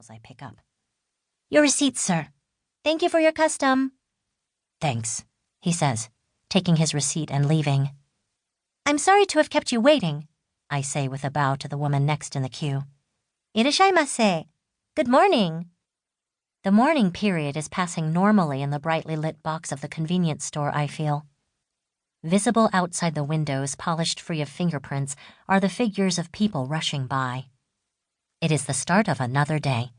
parcels I pick up. "Your receipt, sir. Thank you for your custom." "Thanks," he says, taking his receipt and leaving. "I'm sorry to have kept you waiting," I say with a bow to the woman next in the queue. "Irashaimase. Good morning." The morning period is passing normally in the brightly lit box of the convenience store, I feel. Visible outside the windows, polished free of fingerprints, are the figures of people rushing by. It is the start of another day,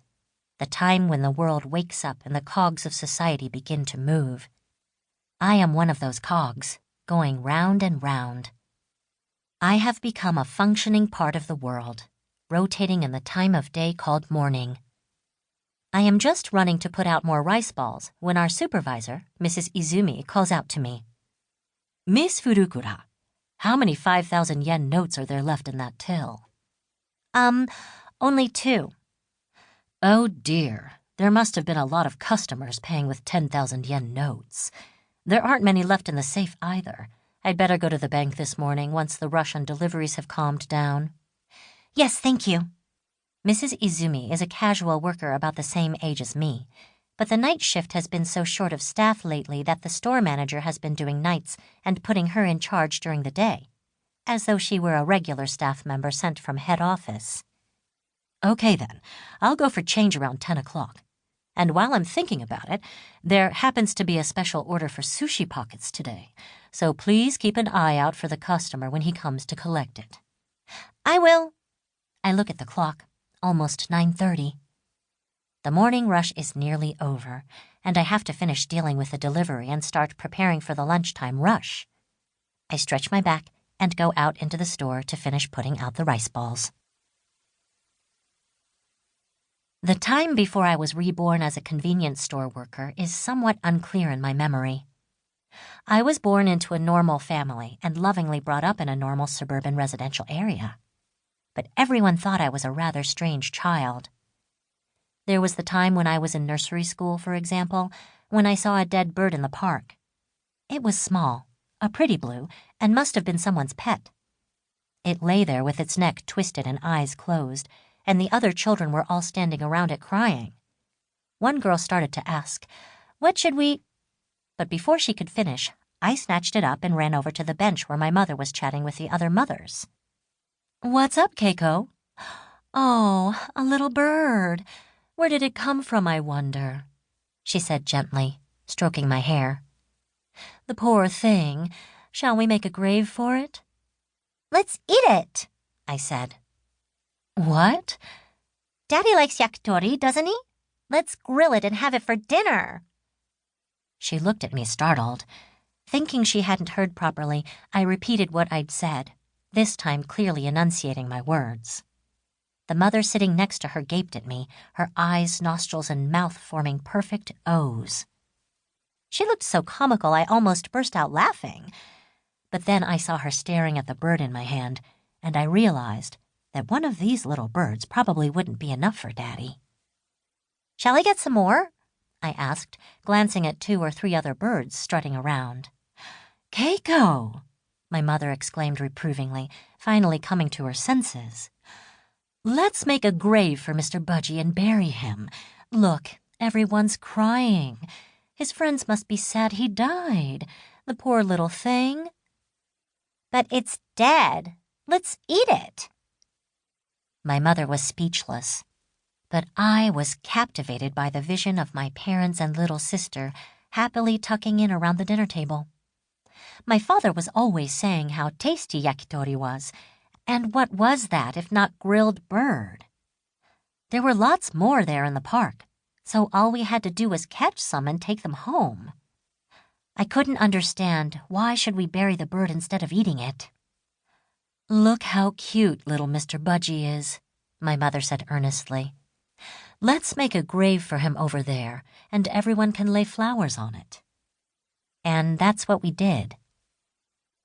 the time when the world wakes up and the cogs of society begin to move. I am one of those cogs, going round and round. I have become a functioning part of the world, rotating in the time of day called morning. I am just running to put out more rice balls when our supervisor, Mrs. Izumi, calls out to me. "Miss Furukura, how many 5,000 yen notes are there left in that till?" Only 2. "Oh dear, there must have been a lot of customers paying with 10,000 yen notes. There aren't many left in the safe either. I'd better go to the bank this morning once the rush on deliveries have calmed down." "Yes, thank you." Mrs. Izumi is a casual worker about the same age as me, but the night shift has been so short of staff lately that the store manager has been doing nights and putting her in charge during the day, as though she were a regular staff member sent from head office. "Okay then, I'll go for change around 10 o'clock. And while I'm thinking about it, there happens to be a special order for sushi pockets today, so please keep an eye out for the customer when he comes to collect it." "I will." I look at the clock, almost 9:30. The morning rush is nearly over, and I have to finish dealing with the delivery and start preparing for the lunchtime rush. I stretch my back and go out into the store to finish putting out the rice balls. The time before I was reborn as a convenience store worker is somewhat unclear in my memory. I was born into a normal family and lovingly brought up in a normal suburban residential area. But everyone thought I was a rather strange child. There was the time when I was in nursery school, for example, when I saw a dead bird in the park. It was small, a pretty blue, and must have been someone's pet. It lay there with its neck twisted and eyes closed, and the other children were all standing around it crying. One girl started to ask, "What should we—" But before she could finish, I snatched it up and ran over to the bench where my mother was chatting with the other mothers. "What's up, Keiko?" "Oh, a little bird. Where did it come from, I wonder?" she said gently, stroking my hair. "The poor thing. Shall we make a grave for it?" "Let's eat it," I said. "What?" "Daddy likes yakitori, doesn't he? Let's grill it and have it for dinner." She looked at me startled. Thinking she hadn't heard properly, I repeated what I'd said, this time clearly enunciating my words. The mother sitting next to her gaped at me, her eyes, nostrils, and mouth forming perfect O's. She looked so comical I almost burst out laughing. But then I saw her staring at the bird in my hand, and I realized that one of these little birds probably wouldn't be enough for Daddy. "Shall I get some more?" I asked, glancing at 2 or 3 other birds strutting around. "Keiko!" my mother exclaimed reprovingly, finally coming to her senses. "Let's make a grave for Mr. Budgie and bury him. Look, everyone's crying. His friends must be sad he died. The poor little thing." "But it's dead. Let's eat it." My mother was speechless, but I was captivated by the vision of my parents and little sister happily tucking in around the dinner table. My father was always saying how tasty yakitori was, and what was that if not grilled bird? There were lots more there in the park, so all we had to do was catch some and take them home. I couldn't understand why should we bury the bird instead of eating it. "Look how cute little Mr. Budgie is," my mother said earnestly. "Let's make a grave for him over there, and everyone can lay flowers on it." And that's what we did.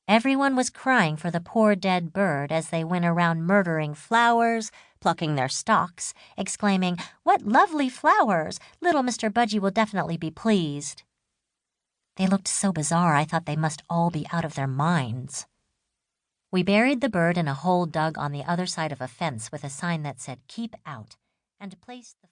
Everyone was crying for the poor dead bird as they went around murdering flowers, plucking their stalks, exclaiming, "What lovely flowers! Little Mr. Budgie will definitely be pleased." They looked so bizarre I thought they must all be out of their minds. We buried the bird in a hole dug on the other side of a fence with a sign that said, "Keep out," and placed the